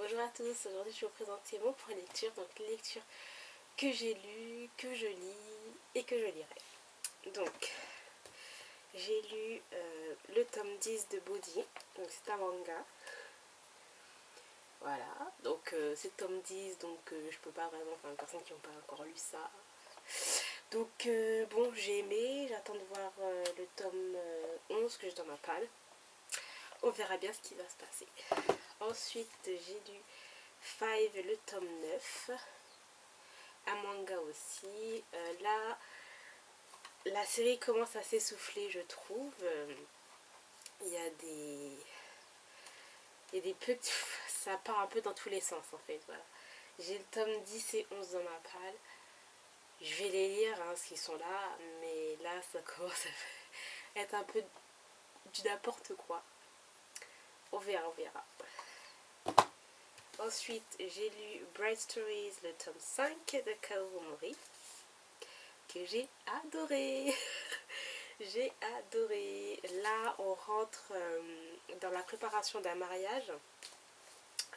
Bonjour à tous, aujourd'hui je vais vous présenter mon point de lecture, donc les lectures que j'ai lues, que je lis et que je lirai. Donc, j'ai lu le tome 10 de Body, donc c'est un manga. Voilà, donc c'est le tome 10, donc je peux pas vraiment, enfin, les personnes qui n'ont pas encore lu ça. Donc bon, j'ai aimé, j'attends de voir le tome 11 que j'ai dans ma palle. On verra bien ce qui va se passer. Ensuite, j'ai lu Five, le tome 9. Un manga aussi. Là, la série commence à s'essouffler, je trouve. Il y a des petits... Ça part un peu dans tous les sens, en fait. Voilà. J'ai le tome 10 et 11 dans ma palle. Je vais les lire, hein, parce qu'ils sont là. Mais là, ça commence à être un peu du n'importe quoi. On verra, on verra. Ensuite, j'ai lu Bright Stories, le tome 5 de Kawomori, que j'ai adoré. J'ai adoré. Là, on rentre dans la préparation d'un mariage.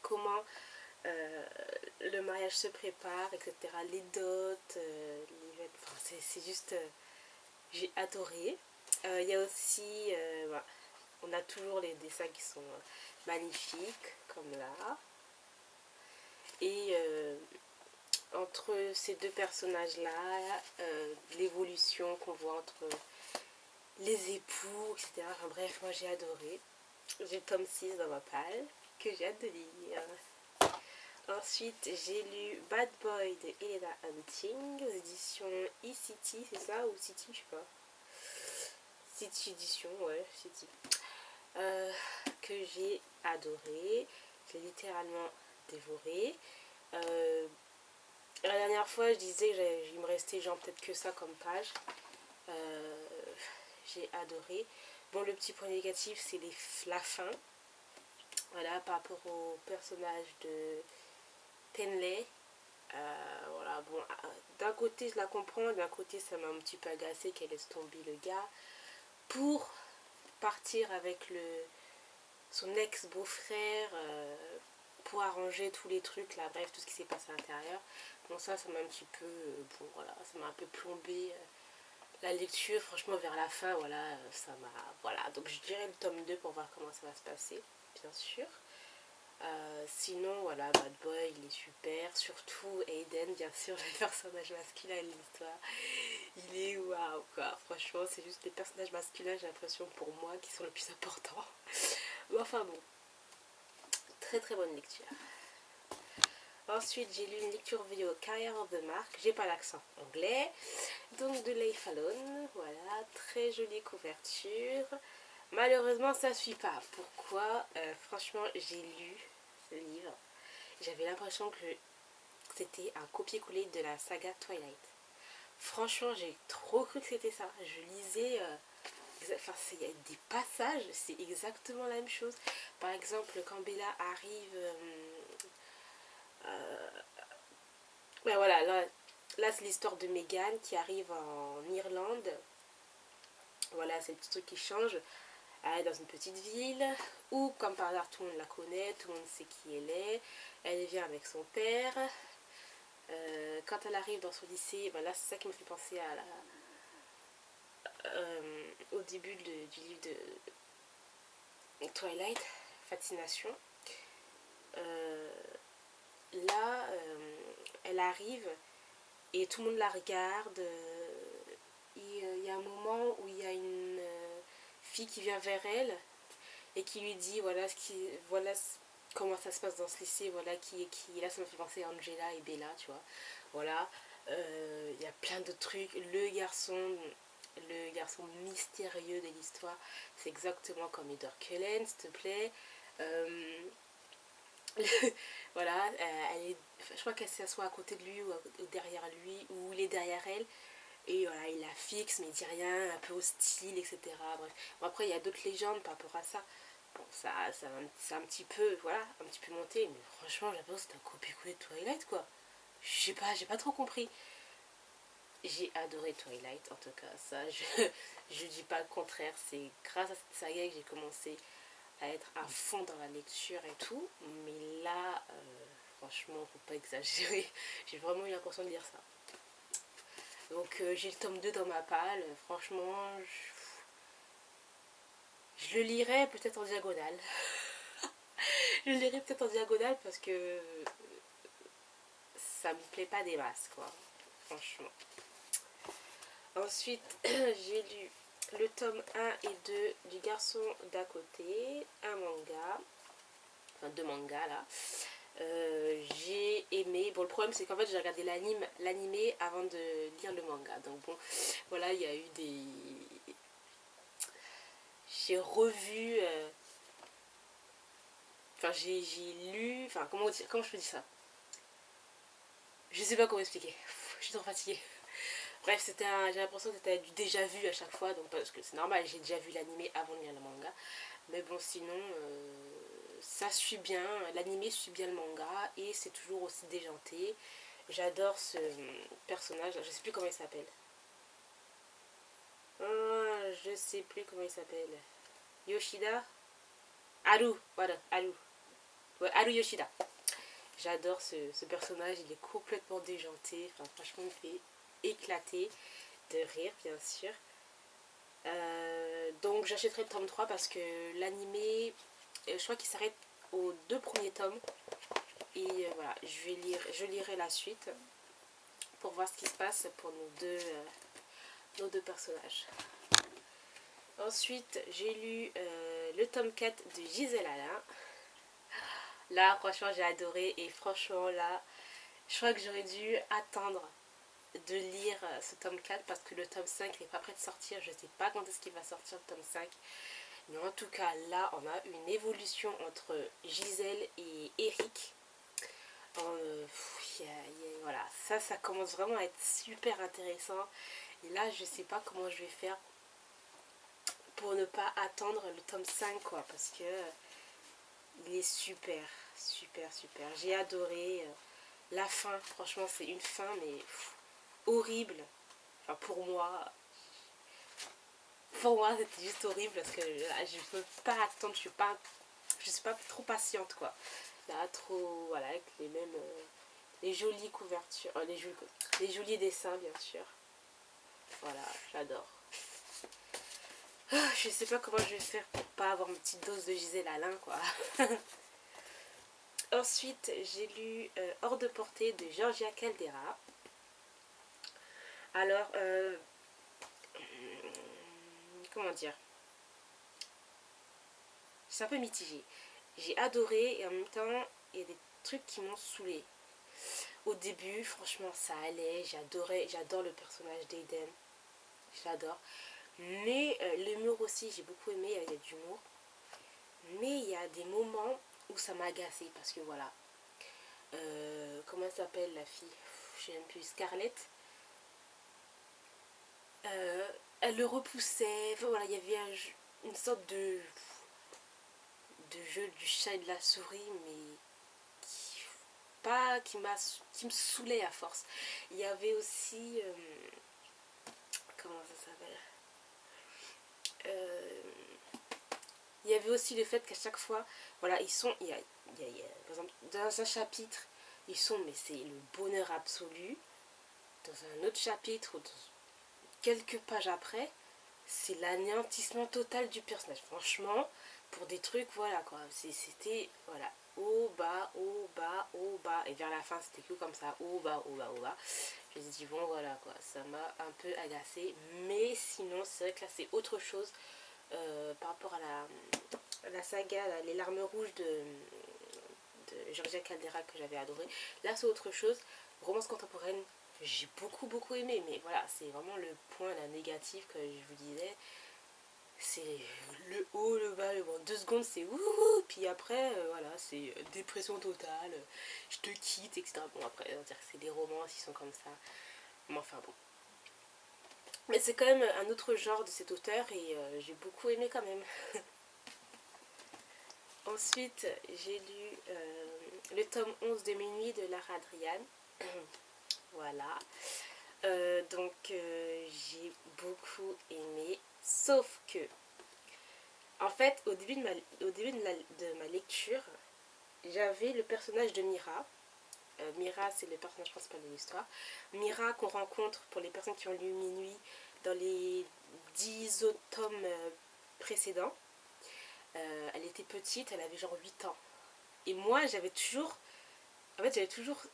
Comment le mariage se prépare, etc. Les dots, enfin, c'est juste... j'ai adoré. Il y a aussi... voilà, on a toujours les dessins qui sont magnifiques, comme là. Et entre ces deux personnages-là, l'évolution qu'on voit entre les époux, etc. Enfin bref, moi j'ai adoré. J'ai le tome 6 dans ma palle, que j'ai hâte de lire. Ensuite, j'ai lu Bad Boy de Elena Hunting, aux éditions E-City, c'est ça? Ou City, je sais pas. City édition, ouais, City. Que j'ai adoré. J'ai littéralement dévoré. La dernière fois, je disais qu'il me restait genre peut-être que ça comme page. J'ai adoré. Bon, le petit point négatif, c'est la fin. Voilà, par rapport au personnage de Tenley. Voilà, bon, d'un côté, je la comprends, d'un côté, ça m'a un petit peu agacé qu'elle laisse tomber le gars pour partir avec son ex-beau-frère pour arranger tous les trucs, là, bref, tout ce qui s'est passé à l'intérieur. Bon, ça m'a un petit peu, bon, voilà, ça m'a un peu plombé la lecture, franchement, vers la fin, voilà, ça m'a, voilà, donc je dirais le tome 2 pour voir comment ça va se passer, bien sûr. Sinon, voilà, Bad Boy, il est super, surtout Aiden, bien sûr, le personnage masculin de l'histoire, il est waouh, quoi, franchement, c'est juste les personnages masculins, j'ai l'impression, pour moi, qui sont le plus importants. Mais enfin bon, très très bonne lecture. Ensuite, j'ai lu une lecture vidéo Career of the Mark. J'ai pas l'accent anglais. Donc de Leigh Fallon. Voilà, très jolie couverture. Malheureusement, ça ne suit pas. Pourquoi? Franchement, j'ai lu ce livre. J'avais l'impression que c'était un copier-coller de la saga Twilight. Franchement, j'ai trop cru que c'était ça. Je lisais... enfin, il y a des passages, c'est exactement la même chose. Par exemple, quand Bella arrive... ben voilà, là c'est l'histoire de Meghan qui arrive en Irlande. Voilà, c'est le petit truc qui change. Elle est dans une petite ville où, comme par hasard, tout le monde la connaît, tout le monde sait qui elle est. Elle vient avec son père. Quand elle arrive dans son lycée, ben là c'est ça qui me fait penser à au début du livre de Twilight, Fascination. Là, elle arrive et tout le monde la regarde. Et il y a un moment où il y a une fille qui vient vers elle et qui lui dit voilà comment ça se passe dans ce lycée, voilà qui est qui. Là, ça me fait penser à Angela et Bella, tu vois. Voilà, il y a plein de trucs. Le garçon mystérieux de l'histoire, c'est exactement comme Edward Cullen, s'il te plaît. Voilà, je crois qu'elle s'assoit à côté de lui ou derrière lui, ou il est derrière elle. Et voilà, il la fixe, mais il dit rien, un peu hostile, etc. Bref. Bon, après, il y a d'autres légendes par rapport à ça. Bon, c'est un petit peu, voilà, un petit peu monté, mais franchement, j'ai l'impression que c'est un copier-coller de Twilight, quoi. Je sais pas, j'ai pas trop compris. J'ai adoré Twilight, en tout cas, ça, je dis pas le contraire. C'est grâce à cette saga que j'ai commencé à être à fond dans la lecture et tout, mais là, franchement, faut pas exagérer. J'ai vraiment eu l'impression de lire ça. Donc j'ai le tome 2 dans ma palle, franchement, je le lirai peut-être en diagonale. Je le lirai peut-être en diagonale parce que ça me plaît pas des masses, quoi, franchement. Ensuite, j'ai lu le tome 1 et 2 du garçon d'à côté, un manga, enfin 2 mangas là. J'ai aimé, bon le problème c'est qu'en fait j'ai regardé l'animé avant de lire le manga, donc bon voilà, il y a eu des... J'ai revu, enfin j'ai lu, enfin comment je peux dire ça, je sais pas comment expliquer, je suis trop fatiguée. Bref, j'ai l'impression que c'était du déjà vu à chaque fois, donc parce que c'est normal, j'ai déjà vu l'animé avant de lire le manga. Mais bon, sinon, ça suit bien, l'animé suit bien le manga et c'est toujours aussi déjanté. J'adore ce personnage, je sais plus comment il s'appelle. Je sais plus comment il s'appelle. Yoshida Haru, voilà, Haru. Ouais, Haru Yoshida. J'adore ce personnage, il est complètement déjanté. Enfin, franchement, il me fait éclater de rire, bien sûr. Donc j'achèterai le tome 3 parce que l'animé, je crois qu'il s'arrête aux 2 premiers tomes. Et voilà, je lirai la suite pour voir ce qui se passe pour nos deux personnages. Ensuite, j'ai lu le tome 4 de Gisèle Alain. Là, franchement, j'ai adoré. Et franchement, là, je crois que j'aurais dû attendre de lire ce tome 4 parce que le tome 5 n'est pas prêt de sortir. Je ne sais pas quand est-ce qu'il va sortir le tome 5. Mais en tout cas, là, on a une évolution entre Gisèle et Eric. Voilà, ça commence vraiment à être super intéressant. Et là, je sais pas comment je vais faire pour ne pas attendre le tome 5, quoi. Parce que il est super, super, super. J'ai adoré la fin. Franchement, c'est une fin, mais horrible. Enfin, pour moi, c'était juste horrible parce que là, je peux pas attendre. Je suis pas trop patiente, quoi. Là, trop, voilà, avec les mêmes, les jolies couvertures, les jolis dessins, bien sûr. Voilà, j'adore. Je sais pas comment je vais faire pour pas avoir une petite dose de Gisèle Alain, quoi. Ensuite, j'ai lu Hors de portée de Georgia Caldera. Alors, comment dire, c'est un peu mitigé. J'ai adoré et en même temps, il y a des trucs qui m'ont saoulé. Au début, franchement, ça allait. J'adore le personnage d'Aiden. Je l'adore. Mais l'humour aussi, j'ai beaucoup aimé, il y a de l'humour. Mais il y a des moments où ça m'a agacé parce que voilà. Comment elle s'appelle la fille? Je sais même plus, Scarlett. Elle le repoussait. Enfin, voilà, il y avait une sorte de jeu du chat et de la souris, mais qui me saoulait à force. Il y avait aussi comment ça s'appelle, il y avait aussi le fait qu'à chaque fois, voilà, ils sont, par exemple, dans un chapitre, ils sont, mais c'est le bonheur absolu. Dans un autre chapitre, ou quelques pages après, c'est l'anéantissement total du personnage. Franchement, pour des trucs, voilà quoi, c'était, voilà, haut, bas, haut, bas, haut, bas, et vers la fin, c'était que comme ça, haut, bas, haut, bas, haut, bas. Je me suis dit, bon, voilà quoi, ça m'a un peu agacé, mais sinon, c'est vrai que là, c'est autre chose. Par rapport à la saga Les larmes rouges de Georgia Caldera que j'avais adoré. Là c'est autre chose. Romance contemporaine, j'ai beaucoup aimé, mais voilà, c'est vraiment le point là, négatif que je vous disais. C'est le haut, le bas, le bas. 2 secondes c'est ouh, puis après voilà, c'est dépression totale, je te quitte, etc. Bon après on va dire que c'est des romances, ils sont comme ça, mais enfin bon. Mais c'est quand même un autre genre de cet auteur et j'ai beaucoup aimé quand même. Ensuite, j'ai lu le tome 11 de Minuit de Lara Adriane. Voilà. Donc, j'ai beaucoup aimé. Sauf que En fait, au début de ma lecture, j'avais le personnage de Mira. Mira, c'est le personnage principal de l'histoire. Mira qu'on rencontre, pour les personnes qui ont lu Minuit, dans les 10 autres tomes précédents. Elle était petite, elle avait genre 8 ans. Et moi, j'avais toujours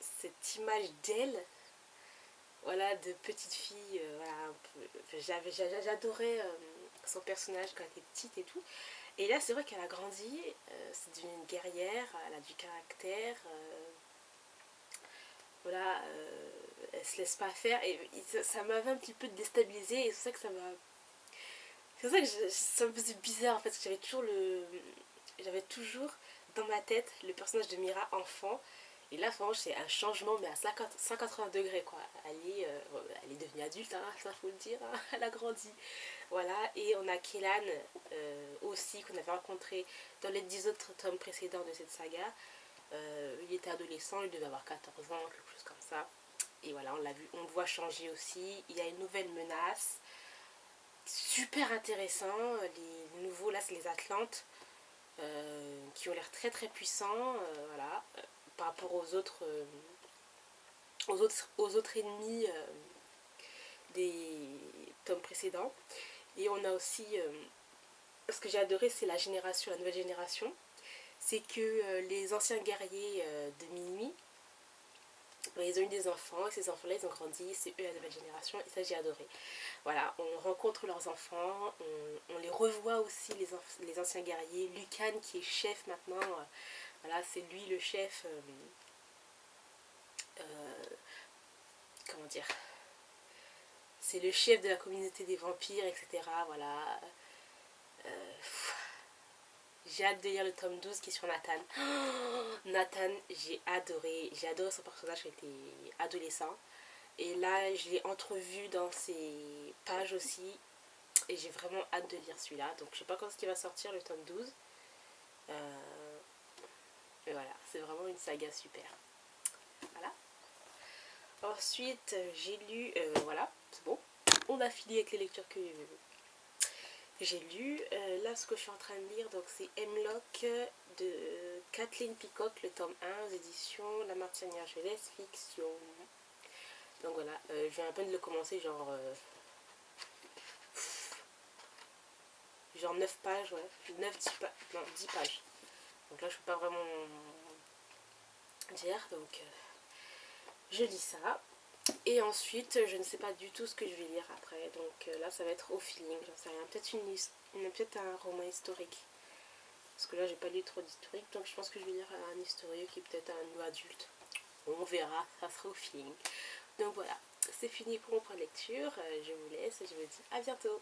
cette image d'elle, voilà, de petite fille, voilà, j'adorais son personnage quand elle était petite et tout. Et là, c'est vrai qu'elle a grandi, c'est devenu une guerrière, elle a du caractère, voilà, elle se laisse pas faire. Et ça m'avait un petit peu déstabilisée, et c'est ça que ça m'a. C'est pour ça que ça me faisait bizarre en fait, parce que j'avais toujours dans ma tête le personnage de Mira enfant. Et là, franchement, c'est un changement, mais à 180 degrés, quoi. Elle est devenue adulte, hein, ça faut le dire, hein, elle a grandi. Voilà, et on a Kélan aussi, qu'on avait rencontré dans les 10 autres tomes précédents de cette saga. Il était adolescent, il devait avoir 14 ans, quelque chose comme ça. Et voilà, on le voit changer aussi. Il y a une nouvelle menace. Super intéressant. Les nouveaux, là, c'est les Atlantes, qui ont l'air très très puissants. Voilà, par rapport aux autres ennemis des tomes précédents. Et on a aussi, ce que j'ai adoré, c'est la nouvelle génération. C'est que les anciens guerriers de Minuit, ils ont eu des enfants, et ces enfants-là, ils ont grandi, c'est eux la nouvelle génération, et ça, j'ai adoré. Voilà, on rencontre leurs enfants, on les revoit aussi, les anciens guerriers. Lucan, qui est chef maintenant, voilà, c'est lui le chef, comment dire, c'est le chef de la communauté des vampires, etc. Voilà. Euh, j'ai hâte de lire le tome 12 qui est sur Nathan. Oh, Nathan, j'ai adoré son personnage qui était adolescent. Et là, je l'ai entrevu dans ses pages aussi. Et j'ai vraiment hâte de lire celui-là. Donc je sais pas quand est-ce qu'il va sortir le tome 12. Mais voilà, c'est vraiment une saga super. Voilà. Ensuite, j'ai lu, voilà, c'est bon. On a fini avec les lectures que j'ai lues. Là, ce que je suis en train de lire, donc c'est Hemlock de Kathleen Peacock, le tome 1 aux éditions La Martinière Jeunesse Fiction. Donc voilà, je viens à peine de le commencer, genre 9 pages, ouais. 10 pages, non, 10 pages. Donc là, je peux pas vraiment dire, donc je lis ça. Et ensuite, je ne sais pas du tout ce que je vais lire après. Donc là, ça va être au feeling, j'en sais rien. Peut-être un roman historique. Parce que là, j'ai pas lu trop d'historique. Donc je pense que je vais lire un historique qui est peut-être un nouveau adulte. On verra, ça sera au feeling. Donc voilà, c'est fini pour mon point de lecture. Je vous laisse et je vous dis à bientôt.